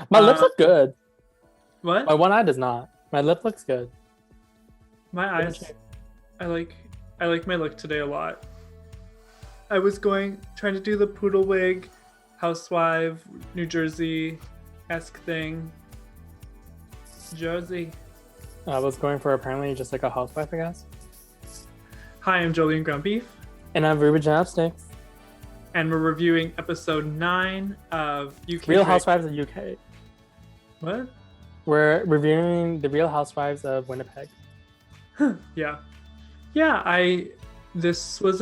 My lips look good. What? My one eye does not. My lip looks good. My eyes. I like my look today a lot. I was trying to do the poodle wig, housewife, New Jersey-esque thing. Jersey. I was going for apparently just like a housewife, I guess. Hi, I'm Jolene Grumpbeef. And I'm Ruben Chopsticks. And we're reviewing episode 9 of UK Real Housewives of UK. What? We're reviewing the Real Housewives of Winnipeg. Yeah. This was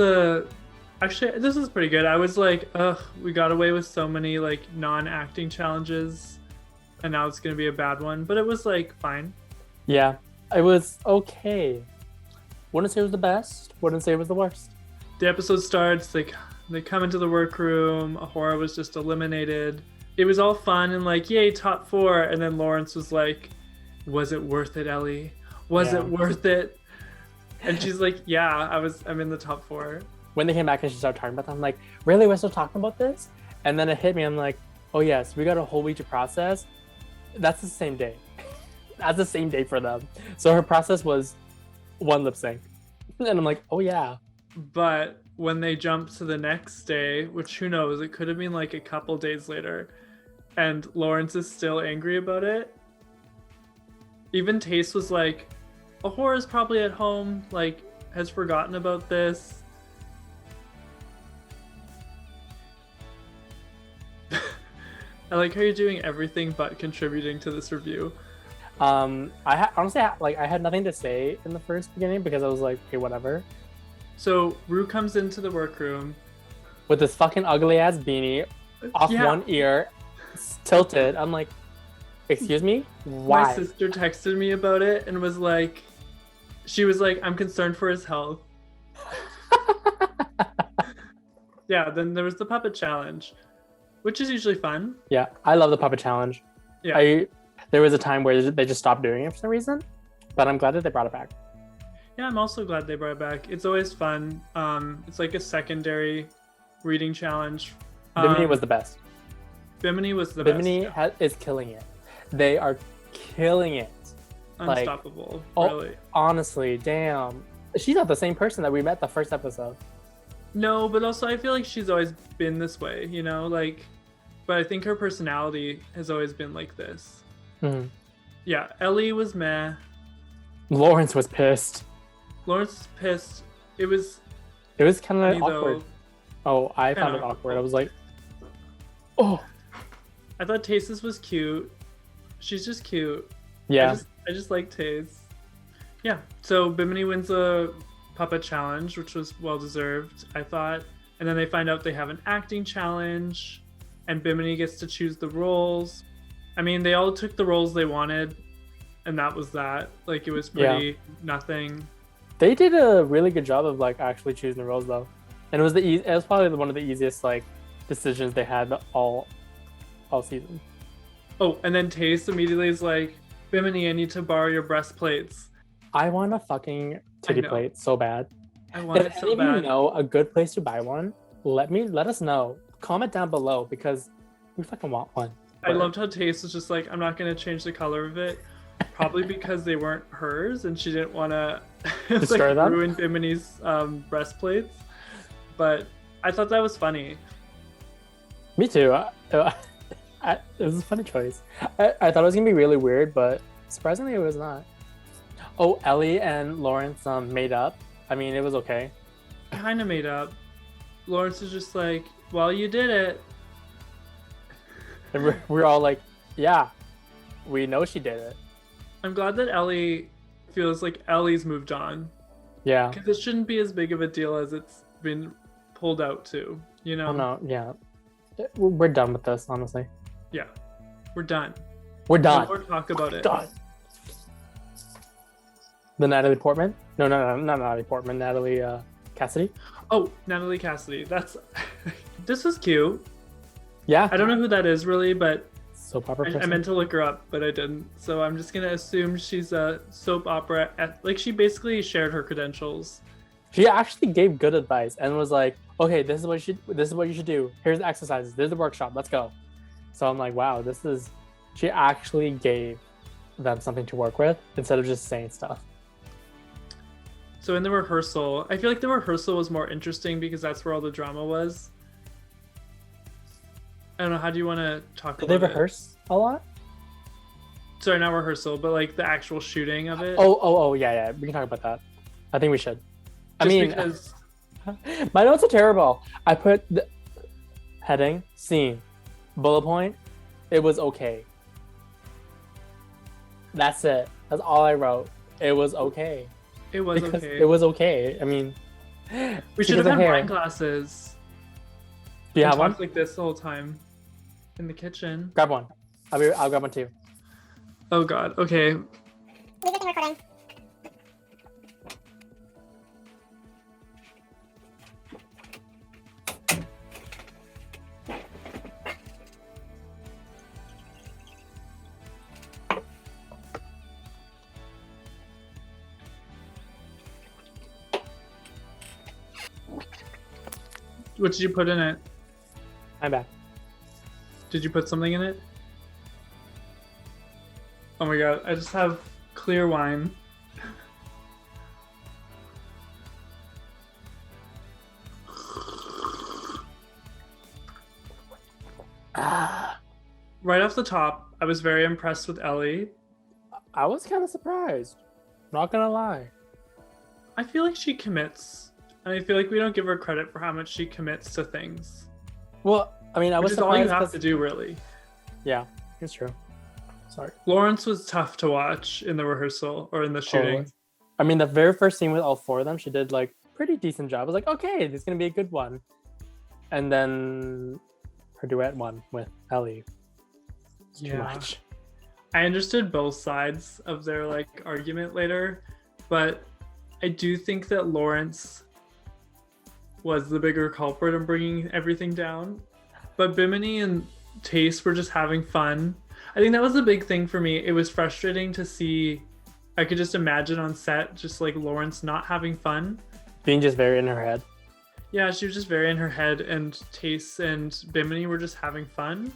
pretty good. I was like, ugh, we got away with so many like non-acting challenges, and now it's gonna be a bad one. But it was like fine. Yeah, it was okay. Wouldn't say it was the best. Wouldn't say it was the worst. The episode starts, like they come into the workroom. Ahura was just eliminated. It was all fun and like, yay, top 4. And then Lawrence was like, was it worth it, Ellie? Was it worth it? And she's like, yeah, I'm in the top 4. When they came back and she started talking about that, I'm like, really? We're still talking about this? And then it hit me. I'm like, oh yes, we got a whole week to process. That's the same day. That's the same day for them. So her process was one lip sync. And I'm like, oh yeah. But when they jumped to the next day, which who knows, it could have been like a couple days later, and Lawrence is still angry about it. Even Taste was like, Ahura's probably at home, like, has forgotten about this. I like how you're doing everything but contributing to this review. Honestly, I had nothing to say in the first beginning because I was like, okay, whatever. So Rue comes into the workroom with this fucking ugly ass beanie off one ear, tilted. I'm like, excuse me? Why? My sister texted me about it and was like, I'm concerned for his health. Yeah, then there was the puppet challenge, which is usually fun. Yeah, I love the puppet challenge. Yeah. There was a time where they just stopped doing it for some reason, but I'm glad that they brought it back. Yeah, I'm also glad they brought it back. It's always fun. It's like a secondary reading challenge. Bimini was the best. Bimini was the best. Bimini is killing it. They are killing it. Unstoppable, really. Honestly, damn. She's not the same person that we met the first episode. No, but also I feel like she's always been this way, you know? Like, but I think her personality has always been like this. Mm-hmm. Yeah, Ellie was meh. Lawrence was pissed. Lawrence was pissed. It was kind of awkward. Oh, I found it awkward. I was like, oh. I thought Tasis was cute. She's just cute. Yeah. I just like Taze. Yeah. So Bimini wins a puppet challenge, which was well deserved, I thought. And then they find out they have an acting challenge, and Bimini gets to choose the roles. I mean, they all took the roles they wanted, and that was that. Like, it was pretty nothing. They did a really good job of like actually choosing the roles though, and it was probably one of the easiest like decisions they had all season. Oh, and then Taste immediately is like, Bimini, I need to borrow your breastplates. I want a fucking titty plate so bad. I want it so bad. If any of you know a good place to buy one, let us know. Comment down below because we fucking want one. I loved how Taste was just like, I'm not going to change the color of it. Probably because they weren't hers and she didn't want to like, ruin Bimini's breastplates. But I thought that was funny. Me too. It was a funny choice. I thought it was going to be really weird, but surprisingly it was not. Oh, Ellie and Lawrence made up. I mean, it was okay. Kind of made up. Lawrence was just like, well, you did it. And we're all like, yeah, we know she did it. I'm glad that Ellie feels like Ellie's moved on. Yeah. Because it shouldn't be as big of a deal as it's been pulled out to, you know? Oh, no, yeah. We're done with this, honestly. Yeah. We're done. We're done. No more talk about it. Done. The Natalie Portman? No, not Natalie Portman. Natalie Cassidy? Oh, Natalie Cassidy. This was cute. Yeah. I don't know who that is really, but soap opera I meant to look her up, but I didn't. So I'm just going to assume she's a soap opera. Like, she basically shared her credentials. She actually gave good advice and was like, okay, this is what you should do. Here's the exercises. There's the workshop. Let's go. So I'm like, wow, this is she actually gave them something to work with instead of just saying stuff. So in the rehearsal, I feel like the rehearsal was more interesting because that's where all the drama was. I don't know, how do you want to talk Did about they rehearse a lot? Sorry, not rehearsal, but like the actual shooting of it. Oh, yeah. We can talk about that. I think we should. Because my notes are terrible. I put the heading, scene, bullet point. It was okay. That's it. That's all I wrote. It was okay. It was okay. It was okay. I mean, we should have had wine glasses. Do you have one? Like this the whole time in the kitchen. Grab one. I'll grab one too. Oh God. Okay. Recording. What did you put in it? I'm back. Did you put something in it? Oh my God, I just have clear wine. Right off the top, I was very impressed with Ellie. I was kind of surprised. Not gonna lie. I feel like she commits. And I feel like we don't give her credit for how much she commits to things. Well, I mean, I was Which is all surprised. you have to do, really. Yeah, it's true. Sorry. Lawrence was tough to watch in the rehearsal or in the shooting. I mean, the very first scene with all four of them, she did like pretty decent job. I was like, okay, this is gonna be a good one. And then her duet one with Ellie. It's too much. I understood both sides of their like argument later, but I do think that Lawrence was the bigger culprit in bringing everything down. But Bimini and Taste were just having fun. I think that was the big thing for me. It was frustrating to see. I could just imagine on set, just like Lawrence not having fun. Being just very in her head. Yeah, she was just very in her head, and Taste and Bimini were just having fun.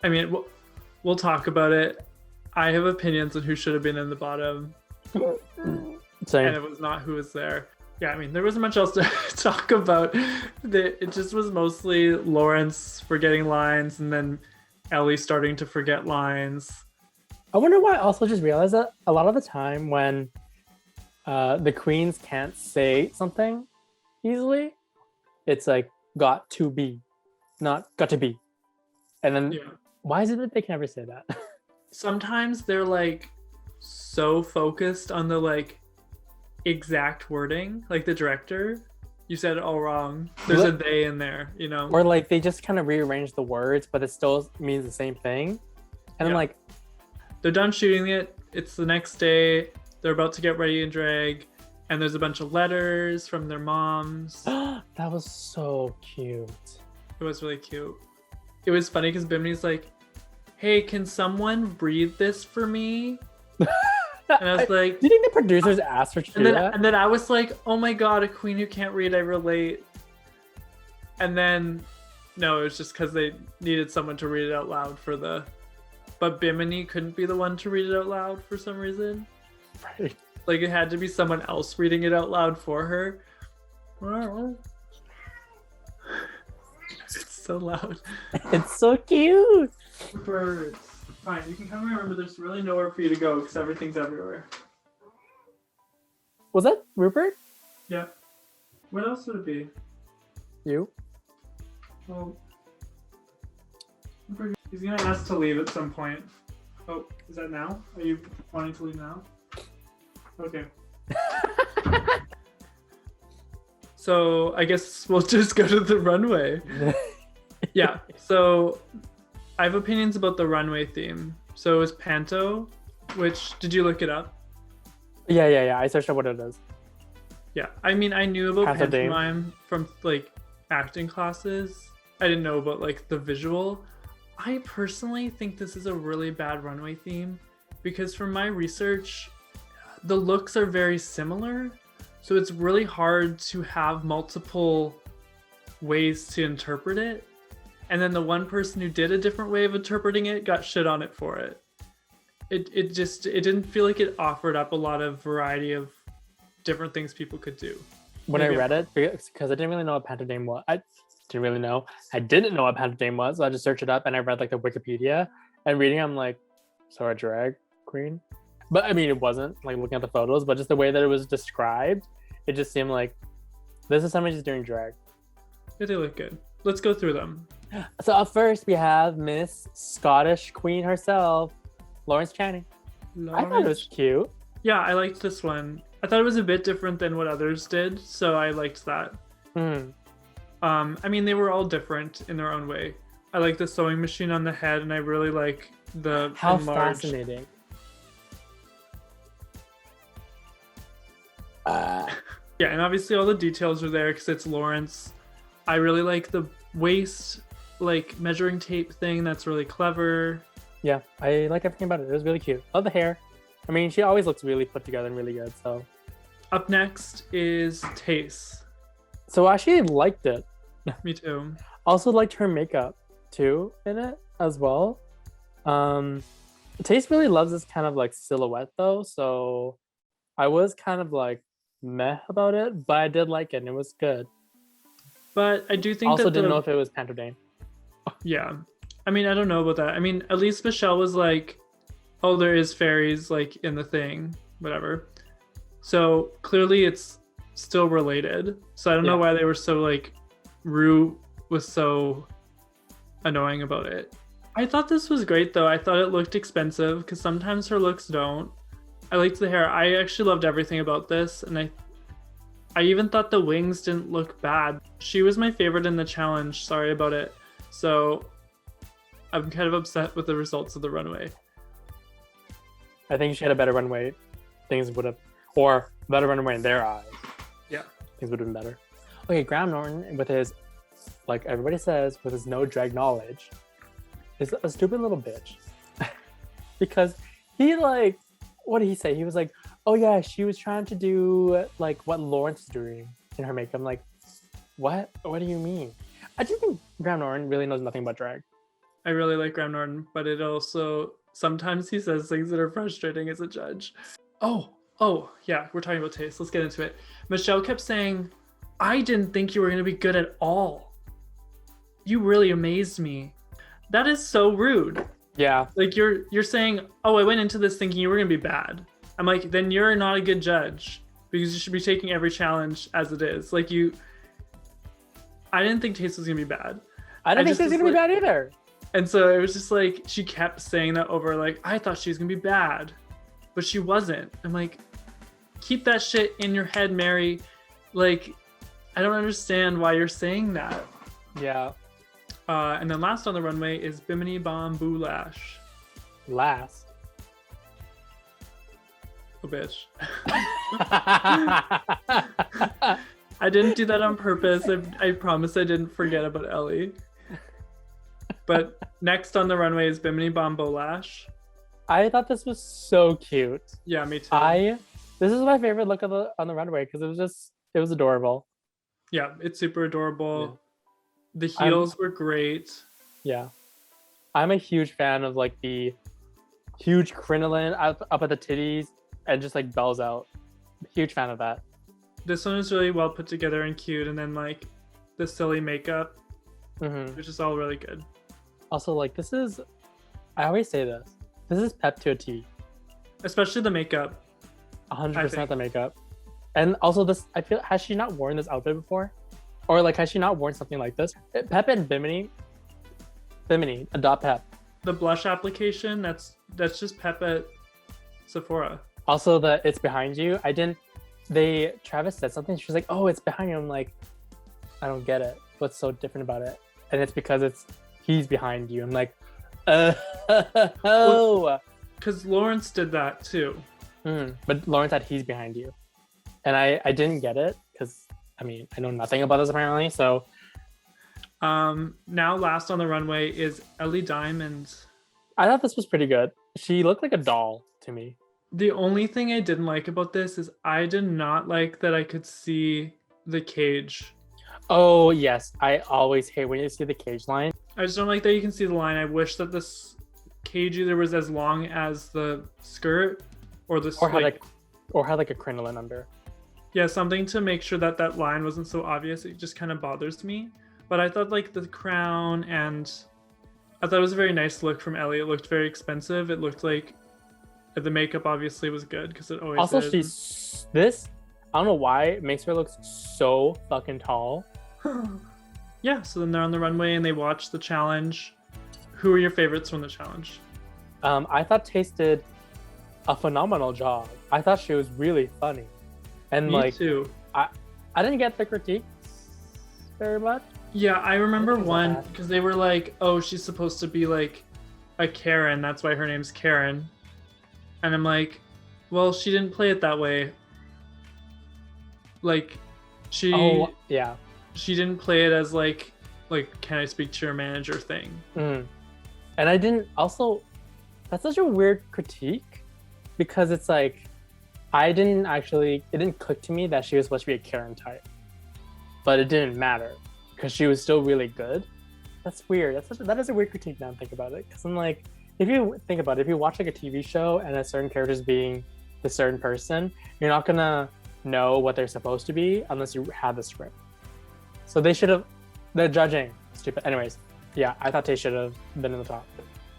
I mean, we'll talk about it. I have opinions on who should have been in the bottom. Same. And it was not who was there. Yeah, I mean, there wasn't much else to talk about. It just was mostly Lawrence forgetting lines and then Ellie starting to forget lines. I wonder why I also just realized that a lot of the time when the queens can't say something easily, it's like got to be, not got to be. And then why is it that they can never say that? Sometimes they're like so focused on the like exact wording, like the director, you said it all wrong. There's a they in there, you know? Or like they just kind of rearrange the words, but it still means the same thing. And I'm like, they're done shooting it. It's the next day. They're about to get ready and drag. And there's a bunch of letters from their moms. that was so cute. It was really cute. It was funny because Bimini's like, hey, can someone read this for me? And I was like, do you think the producers asked her to do that? And then I was like, oh my God, a queen who can't read, I relate. And then, no, it was just because they needed someone to read it out loud for the... But Bimini couldn't be the one to read it out loud for some reason. Right. Like it had to be someone else reading it out loud for her. It's so loud. It's so cute. Birds. Fine, you can come and remember there's really nowhere for you to go because everything's everywhere. Was that Rupert? Yeah. What else would it be? You? Well, he's gonna ask to leave at some point. Oh, is that now? Are you wanting to leave now? Okay. So I guess we'll just go to the runway. Yeah, so I have opinions about the runway theme. So it was Panto, which, did you look it up? Yeah. I searched up what it is. Yeah, I mean, I knew about Panto Dame. pantomime from like acting classes. I didn't know about like the visual. I personally think this is a really bad runway theme because from my research, the looks are very similar. So it's really hard to have multiple ways to interpret it. And then the one person who did a different way of interpreting it got shit on it for it. It didn't feel like it offered up a lot of variety of different things people could do. When I read it, because I didn't really know what pentagram was. I didn't know what pentagram was, so I just searched it up and I read like the Wikipedia. And reading, I'm like, so a drag queen? But I mean, it wasn't, like looking at the photos, but just the way that it was described, it just seemed like this is somebody just doing drag. Yeah, they look good. Let's go through them. So up first, we have Miss Scottish Queen herself, Lawrence Channing. I thought it was cute. Yeah, I liked this one. I thought it was a bit different than what others did, so I liked that. I mean, they were all different in their own way. I like the sewing machine on the head, and I really like the How enlarged... fascinating. Yeah, and obviously all the details are there because it's Lawrence. I really like the waist, like measuring tape thing. That's really clever. Yeah, I like everything about it. It was really cute. Love the hair. I mean, she always looks really put together and really good. So up next is Tace. So I actually liked it. Me too. Also liked her makeup too in it as well. Tace really loves this kind of like silhouette though, so I was kind of like meh about it, but I did like it and it was good. But I do think also didn't know if it was Pantodane. Yeah. I mean, I don't know about that. I mean, at least Michelle was like, oh, there is fairies like in the thing, whatever. So clearly it's still related. So I don't know why they were so like, Rue was so annoying about it. I thought this was great though. I thought it looked expensive because sometimes her looks don't. I liked the hair. I actually loved everything about this, and I even thought the wings didn't look bad. She was my favorite in the challenge. Sorry about it. So I'm kind of upset with the results of the runway. I think she had a better runway. Things would have, or better runway in their eyes. Yeah. Things would have been better. Okay, Graham Norton with his, like everybody says, with his no drag knowledge, is a stupid little bitch. Because he like, what did he say? He was like, oh yeah, she was trying to do like what Lawrence is doing in her makeup. I'm like, what? What do you mean? I do think Graham Norton really knows nothing about drag. I really like Graham Norton, but it also, sometimes he says things that are frustrating as a judge. Oh, yeah, we're talking about taste. Let's get into it. Michelle kept saying, I didn't think you were going to be good at all. You really amazed me. That is so rude. Yeah. Like you're saying, oh, I went into this thinking you were going to be bad. I'm like, then you're not a good judge because you should be taking every challenge as it is. Like I didn't think Taste was going to be bad. I didn't think it was going to be bad either. And so it was just like, she kept saying that over, like, I thought she was going to be bad, but she wasn't. I'm like, keep that shit in your head, Mary. Like, I don't understand why you're saying that. Yeah. And then last on the runway is Bimini Bomb Boulash. Last. Oh, bitch. I didn't do that on purpose. I promise I didn't forget about Ellie. But next on the runway is Bimini Bomb Boulash. I thought this was so cute. Yeah, me too. This is my favorite look on the runway because it was adorable. Yeah, it's super adorable. Yeah. The heels were great. Yeah. I'm a huge fan of like the huge crinoline up at the titties and just like bells out. Huge fan of that. This one is really well put together and cute, and then like the silly makeup, which is all really good. Also, like I always say this is Pep to a T. Especially the makeup. 100% the makeup. And also this, I feel, has she not worn this outfit before? Or like, has she not worn something like this? Pep and Bimini, adopt Pep. The blush application, that's just Pep at Sephora. Also it's behind you. Travis said something, she was like, oh, it's behind you. I'm like, I don't get it. What's so different about it? And it's because he's behind you. I'm like, oh. Because Lawrence did that too. But Lawrence said he's behind you. And I didn't get it because, I mean, I know nothing about this apparently, so. Now last on the runway is Ellie Diamond. I thought this was pretty good. She looked like a doll to me. The only thing I didn't like about this is I did not like that I could see the cage. Oh, yes. I always hate when you see the cage line. I just don't like that you can see the line. I wish that this cage either was as long as the skirt or the had like a crinoline under. Yeah, something to make sure that that line wasn't so obvious. It just kind of bothers me. But I thought like the crown, and I thought it was a very nice look from Ellie. It looked very expensive. It looked like the makeup obviously was good because it always Also, is. I don't know why it makes her look so fucking tall. Yeah, so then they're on the runway and they watch the challenge. Who are your favorites from the challenge? I thought Taste did a phenomenal job. I thought she was really funny. And Me too. I didn't get the critiques very much. Yeah, I remember one bad. because they were like, oh, she's supposed to be like a Karen. That's why her name's Karen. And I'm like, well, she didn't play it that way. Like, she didn't play it as like can I speak to your manager thing. And I didn't also, that's such a weird critique because it's like, it didn't click to me that she was supposed to be a Karen type, but it didn't matter because she was still really good. That's weird. That is a weird critique now. Think about it, because I'm like, if you think about it, if you watch like a TV show and a certain character is being the certain person, you're not gonna know what they're supposed to be unless you have the script. So they're judging stupid. Anyways, yeah, I thought they should have been in the top.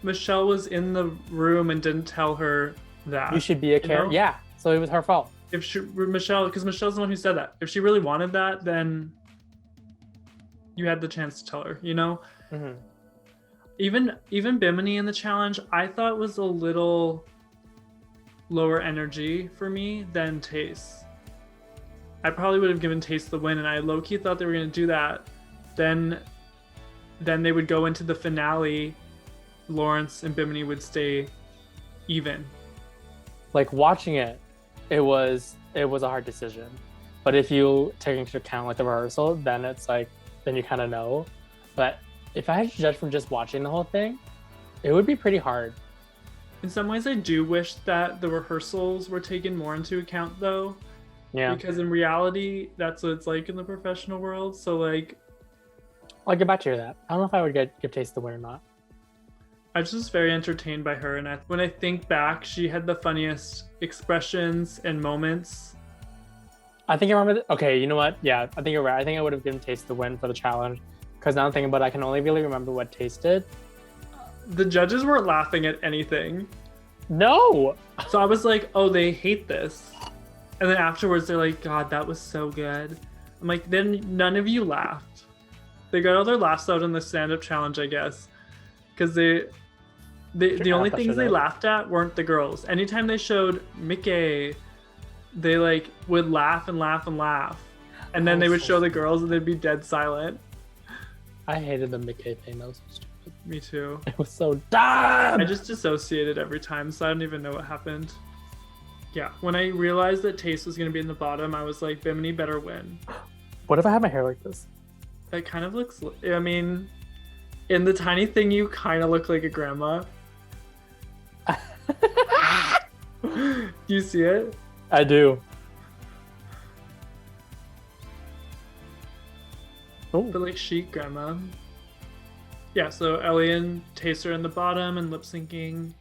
Michelle was in the room and didn't tell her that. You should be a Karen. Yeah, so it was her fault. Because Michelle's the one who said that. If she really wanted that, then you had the chance to tell her, you know? Mm-hmm. Even Bimini in the challenge, I thought was a little lower energy for me than Taste. I probably would have given Taste the win, and I low-key thought they were going to do that. Then they would go into the finale. Lawrence and Bimini would stay even. Like, watching it was a hard decision. But if you take into account like the rehearsal, then it's like, then you kind of know. But if I had to judge from just watching the whole thing, it would be pretty hard. In some ways, I do wish that the rehearsals were taken more into account, though. Yeah. Because in reality, that's what it's like in the professional world. So, like, I'll get back to that. I don't know if I would give Taste the win or not. I was just very entertained by her. And when I think back, she had the funniest expressions and moments. I think I remember. Okay, you know what? Yeah, I think you're right. I think I would have given Taste the win for the challenge. Because now I'm thinking about it, I can only really remember what Taste did. The judges weren't laughing at anything. No! So I was like, oh, they hate this. And then afterwards, they're like, God, that was so good. I'm like, then none of you laughed. They got all their laughs out in the stand-up challenge, I guess. Because the only things they laughed at weren't the girls. Anytime they showed Mickey, they like would laugh and laugh and laugh. And then they would show the girls and they'd be dead silent. I hated the Mickey thing. That was so stupid. Me too. It was so dumb! I just dissociated every time, so I don't even know what happened. Yeah, when I realized that Taste was going to be in the bottom, I was like, Bimini better win. What if I had my hair like this? That kind of looks... I mean, in the tiny thing, you kind of look like a grandma. Do you see it? I do. But like chic grandma. Yeah, so Ellie and Taste are in the bottom and lip syncing.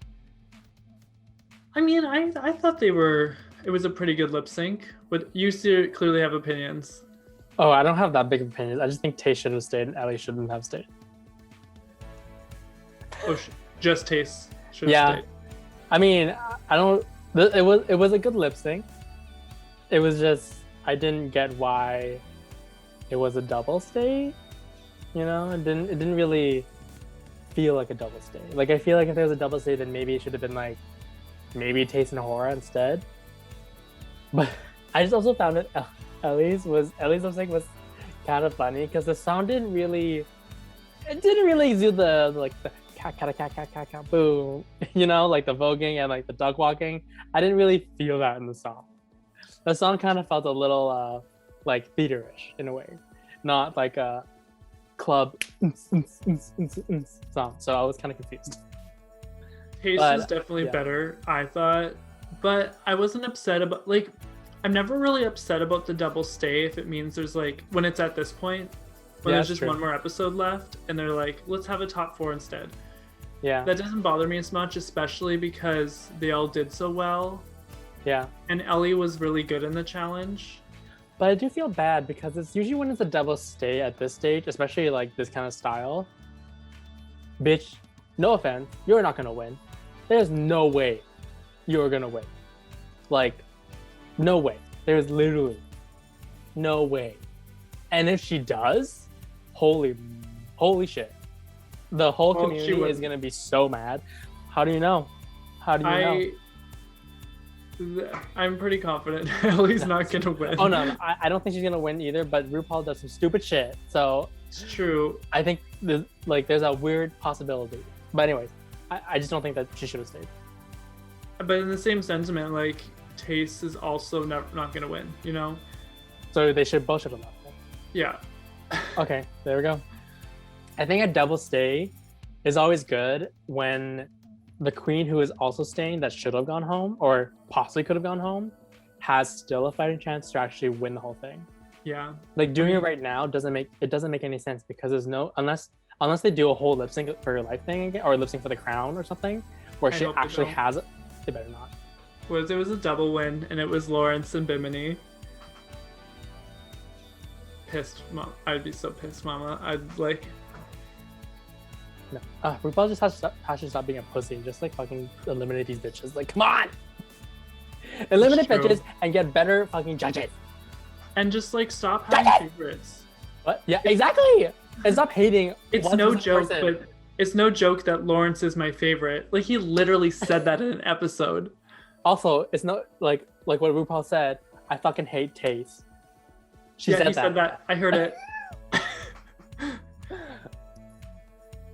I mean, I thought it was a pretty good lip sync, but you clearly have opinions. Oh, I don't have that big of opinions. I just think Taste should have stayed and Ellie shouldn't have stayed. Oh, just Taste should have stayed. I mean, it was a good lip sync. It was just, I didn't get why it was a double stay. You know, it didn't really feel like a double stay. Like, I feel like if there was a double stay, then maybe it should have been like, maybe Taste and Horror instead. But I just also found that Ellie's lip sync was kind of funny because the sound didn't really do the cat boom, you know, like the voguing and like the dog walking. I didn't really feel that in the song. The song kind of felt a little like theaterish in a way, not like a club song. So I was kind of confused. Taste is definitely better, I thought, but I wasn't upset about, like, I'm never really upset about the double stay if it means there's like, when it's at this point, when Yeah, there's that's just true. one more episode left, and they're like, let's have a top 4 instead. Yeah. That doesn't bother me as much, especially because they all did so well, Yeah. and Ellie was really good in the challenge. But I do feel bad because it's usually when it's a double stay at this stage, especially like this kind of style. Bitch, no offense, you're not gonna win. There's no way you're gonna win. Like, no way. There's literally no way. And if she does, holy shit. The whole community is gonna be so mad. How do you know? How do you know? I'm pretty confident Ellie's not gonna win. Oh no, I don't think she's gonna win either. But RuPaul does some stupid shit, so it's true. I think there's a weird possibility. But anyways, I just don't think that she should have stayed. But in the same sentiment, like Taste is also not gonna win, you know? So they both should have left. Yeah. Okay, there we go. I think a double stay is always good when the queen who is also staying that should have gone home or possibly could have gone home has still a fighting chance to actually win the whole thing. Yeah. Like doing it right now doesn't make any sense because there's no unless they do a whole lip sync for your life thing again or lip sync for the crown or something where she actually has it. They better not. It was a double win and it was Lawrence and Bimini. Pissed, Mom. I'd be so pissed, Mama. I'd like. No. RuPaul just has to stop being a pussy and just like fucking eliminate these bitches. Like, come on! Eliminate bitches and get better fucking judges. And just like stop having favorites. What? Yeah, exactly! And stop hating. It's no joke, but it's no joke that Lawrence is my favorite. Like, he literally said that in an episode. Also, it's not like what RuPaul said, I fucking hate Taste. He said that. I heard it.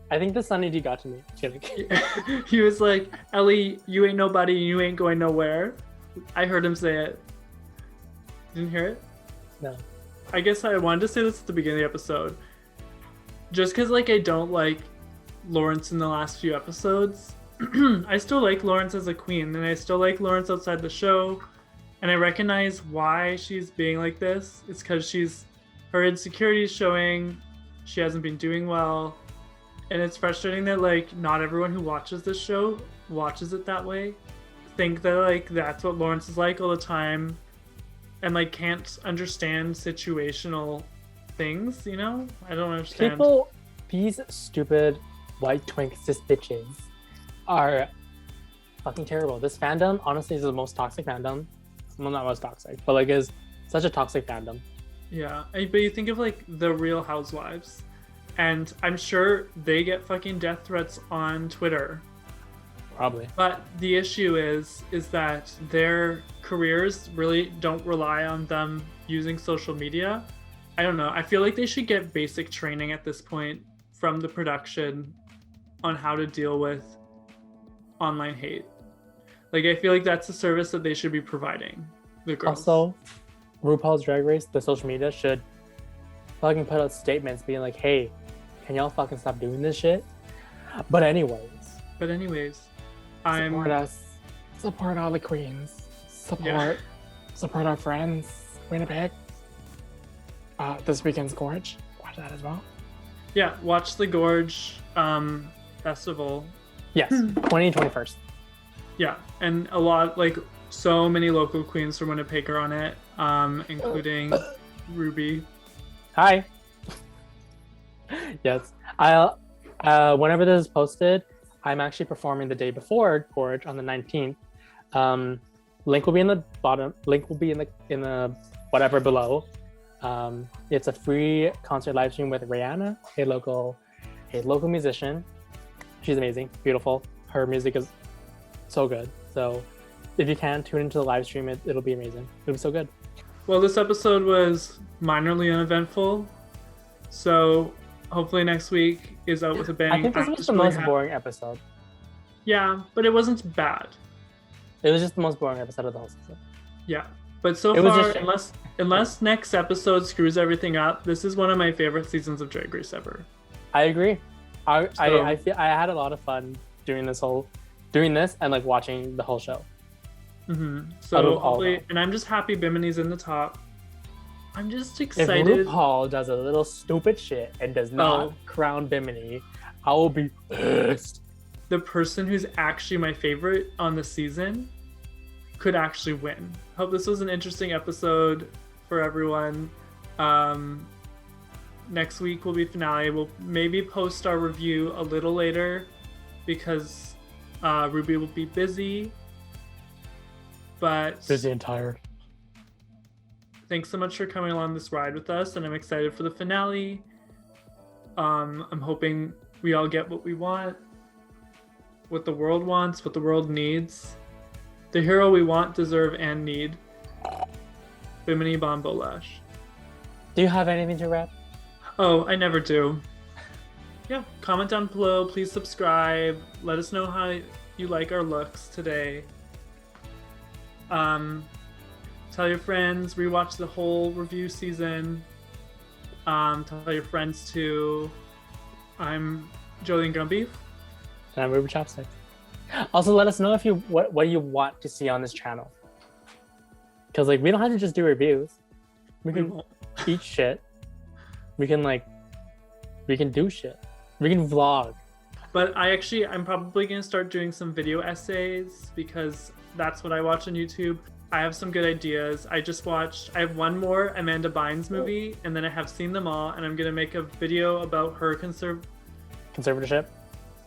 I think the Sunny D got to me. Kidding. He was like, Ellie, you ain't nobody, you ain't going nowhere. I heard him say it. Didn't hear it? No. I guess I wanted to say this at the beginning of the episode. Just because like I don't like Lawrence in the last few episodes, I still like Lawrence as a queen, and I still like Lawrence outside the show. And I recognize why she's being like this. It's because her insecurity is showing. She hasn't been doing well. And it's frustrating that like not everyone who watches this show watches it that way. Think that like that's what Lawrence is like all the time. And like can't understand situational things, you know? I don't understand. These stupid white twink cis bitches are fucking terrible. This fandom honestly is the most toxic fandom. Well, not most toxic, but like is such a toxic fandom. Yeah, but you think of like the Real Housewives, and I'm sure they get fucking death threats on Twitter. Probably. But the issue is that their careers really don't rely on them using social media. I don't know. I feel like they should get basic training at this point from the production on how to deal with online hate. Like, I feel like that's a service that they should be providing the girls. Also, RuPaul's Drag Race, the social media should fucking put out statements being like, hey, can y'all fucking stop doing this shit? But anyways, support us. Support all the queens. Support our friends. Winnipeg. This weekend's Gorge. Watch that as well. Yeah, watch the Gorge festival. Yes, 21st. Yeah, and a lot, like, so many local queens from Winnipeg are on it, including Ruby. Hi. Yes, I'll. Whenever this is posted, I'm actually performing the day before Gorge on the 19th. Link will be in the bottom. Link will be in the whatever below. It's a free concert live stream with Rihanna, a local musician. She's amazing, beautiful. Her music is so good. So if you can tune into the live stream, it'll be amazing. It'll be so good. Well, this episode was minorly uneventful, so hopefully next week is out with a bang. I think this was the most boring episode. Yeah, but it wasn't bad. It was just the most boring episode of the whole season. Yeah, but so far, unless next episode screws everything up, this is one of my favorite seasons of Drag Race ever. I agree. I feel I had a lot of fun doing this and like watching the whole show. Mm-hmm. So hopefully, and I'm just happy Bimini's in the top. I'm just If excited. RuPaul does a little stupid shit and does not Oh. crown Bimini, I will be pissed. The person who's actually my favorite on the season could actually win. Hope this was an interesting episode for everyone. Next week will be finale. We'll maybe post our review a little later because Ruby will be busy. But Busy and tired. thanks so much for coming along this ride with us, and I'm excited for the finale. I'm hoping we all get what we want, what the world wants, what the world needs. The hero we want, deserve, and need. Bimini Bon Bolash. Do you have anything to wrap? Oh, I never do. Yeah, comment down below. Please subscribe. Let us know how you like our looks today. Tell your friends. Rewatch the whole review season. Tell your friends too. I'm Jolene Gumbeef. And I'm Ruby Chopstick. Also, let us know if you what you want to see on this channel. Because like we don't have to just do reviews. We can won't. eat shit. We can do shit. We can vlog. But I'm probably gonna start doing some video essays because that's what I watch on YouTube. I have some good ideas. I have one more Amanda Bynes movie, and then I have seen them all, and I'm gonna make a video about her Conservatorship.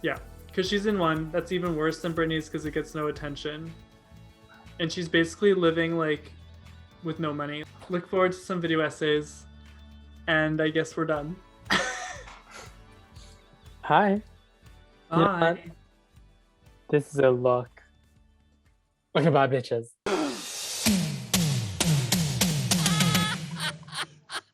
Yeah, because she's in one that's even worse than Britney's because it gets no attention. And she's basically living like with no money. Look forward to some video essays. And I guess we're done. Hi. Bye. This is a look. Okay, bye, bitches.